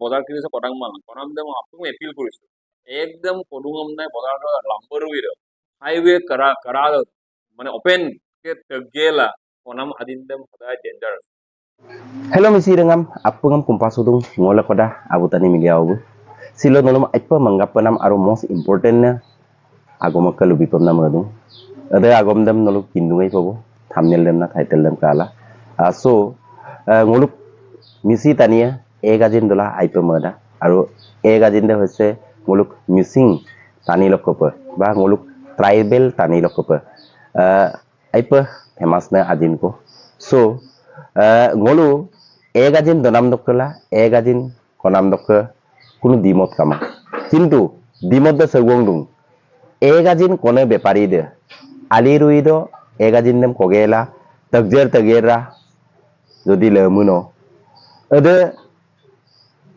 বজাৰ কিনিছে কটাং মান কনাম দে মই আপোনাক এপিল কৰিছো একদম পদুঙম নাই বজাৰৰ লাম্বৰুইৰ হাইৱে করা মানে ওপেন কে তেগেলা konam adindem hoda dangerous. Hello misi dengan apungam kumpasudung ngola koda abutani miliau. Silo nolom aipa manggapanam aro most important na agom kalubi pamna madung. Ada agom dam nolok kindungai pabo thumbnail dem na title dem kala. So ngoluk misi tania egajin dola aipa mada aro egajin de hoise ngoluk missing tani lokopa ba ngoluk tribal tani lokopa. Aipa famous na ajin ko. So ngolu egajin donam dokla egajin konam dokka কোনো দিমত কামা কিন্তু দিমত দে সগং দুং egajin kone bepari de ali ruido egajin dem kogela tagera যদি lemuno ede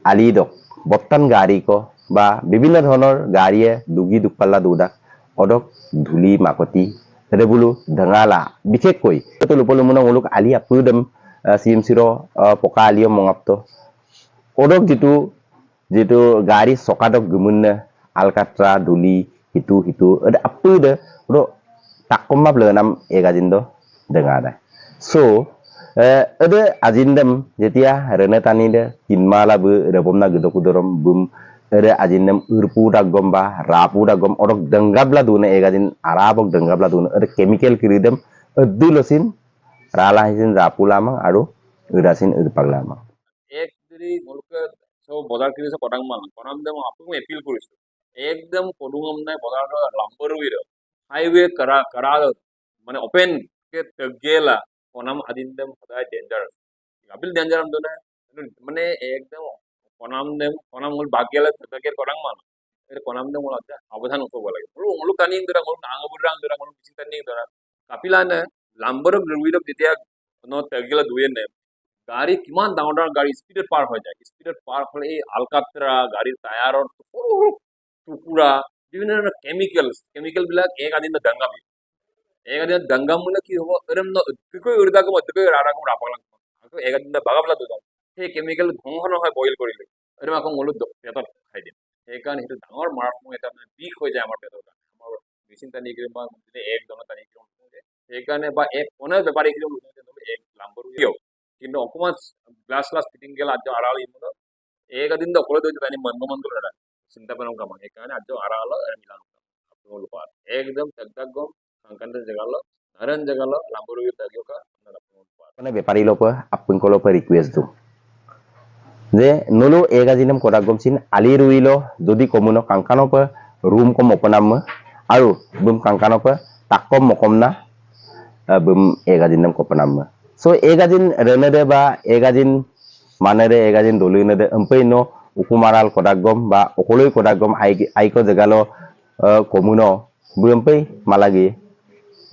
ali dok bottan gari ko বা বিভিন্ন ধৰণৰ গাড়ীয়ে দুগি দুপাল্লা দুডা অদক ধুলি মাকতি ৰেবুলু ঢঙালা বিশেষকৈ তো লুপলুমন মুলুক আলি আপুদম সিএমসিৰ পকা আলিও মঙাপ্ত অদক যেটো গাড়ী চকাদক গুমুন্নে আলকাত্ৰা দুলি হিতু আপুদে ro takkomap leunam egajindo dengada so ede ajindem jetia rene tani de kinmala bu rebomna gedokudorom bum ede ajindem urpu dagom ba rapu dagom orok denggabla dune egajin arabok denggabla dune ede chemical kiridem dulosin ralahisin rapulamang aru urasin urpaglamang এক যদি মুলকে সব বজাৰ কিনিছে কটাং মান কনাম দে মই আপোনাক appeal কৰিছো একদম পদুঙম নাই বজাৰৰ লাম্বৰুইৰ হাইৱে করা মানে ওপেন কে তেগেলা konam adindem hoda dangerous. Abil dangerous done মানে একদম konam mul bagyala teger korang man konam dem mul abadhan uko lage mulu kaning dora mulu angabudang dora mulu bisin kaning dora kapilana lamborok ruido jetia no tegela duyen ne গাড়ী কিমান ডাঙৰ ডাঙৰ গাড়ী স্পিডত পাৰ হৈ যায় স্পিডত পাৰ হ'লে এই আলকাত্ৰা গাড়ীৰ টায়াৰৰ টুকুৰা বিভিন্ন ধৰণৰ কেমিকেল বিলাক এক আদিন দংগাবি এক আদিন দংগাম মানে কি হ'ব এরম ন তুকৈ উড়দাকো মধ্যকৈ ৰাৰাকো ৰাপালাং আকৌ এক আদিন বাগাবলা দুজন সেই কেমিকেল ঘন হয় বইল কৰিলে এৰম আকৌ মলু পেটত খাই দিম সেইকাৰণে সেইটো ডাঙৰ মাৰাত্মক এটা মানে বিষ হৈ যায় আমাৰ পেটৰ আমাৰ মেচিন টানি কিনে বা এক জন টানি কিনে সেইকাৰণে বা এক কোনে বেপাৰী কিনে এক লাম্বৰু কিন্তু অকমান গ্লাস ফিটিং গেল আজ আড়াল ইমুনো ఏకదింద ఒకళ్ళ దొరికి దాన్ని మందులు చింతపనం కమ్మ కానీ అజ్జో అరాలో melon lupa ekdom tagdagom angkante jagalo naran jagalo lamburu tagyoka মানে বেপাৰী লোপে আপন কলোপে রিকোয়েস্ট দু যে নলো এগাজিনম কোডাগম সিন আলি রুইলো যদি কমুনো কাঙ্কানোপে রুম কম অপনাম আৰু বুম কাঙ্কানোপে তাকম মকমনা বুম এগাজিনম কপনাম so egajin renede ba egajin manere egajin dolunede empeno ukumaral kodagom ba okoloi kodagom aiko jegalo komuno buempei malagi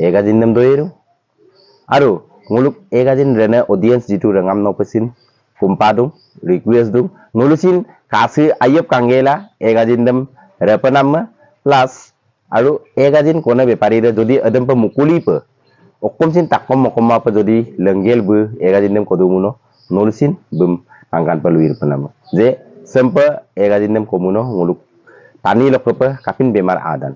egajin nem doiru aru muluk egajin rene audience jitu rengam no pesin kumpadung request dung nulusin kasi ayop kangela egajin dem repenam plus aru egajin kone bepari re jodi adem pe mukuli pe okomsin takom mokoma pa jodi lenggel bu egajin dem kodumuno nulusin bum angkan peluir penama je sempe egajin dem komuno nguluk tani lokope kapin bemar adan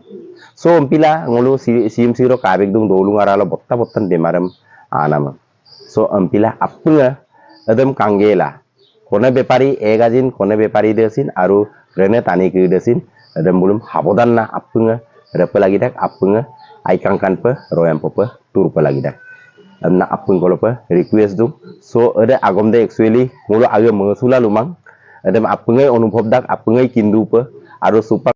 so umpila ngulu sim siro kabik dung dolung aralo bottan bemaram anama so umpila apunga adem kangela kone bepari egajin kone bepari desin aru rene tani ki desin adem bulum habodan na apunga repelagi dak apunga aikangkan pe royam pope tur lagi dah na apun kalau pe request tu so ada agom de actually mulu agak mengesula lumang ada apungai onubhob dak apungai kindu pe aru super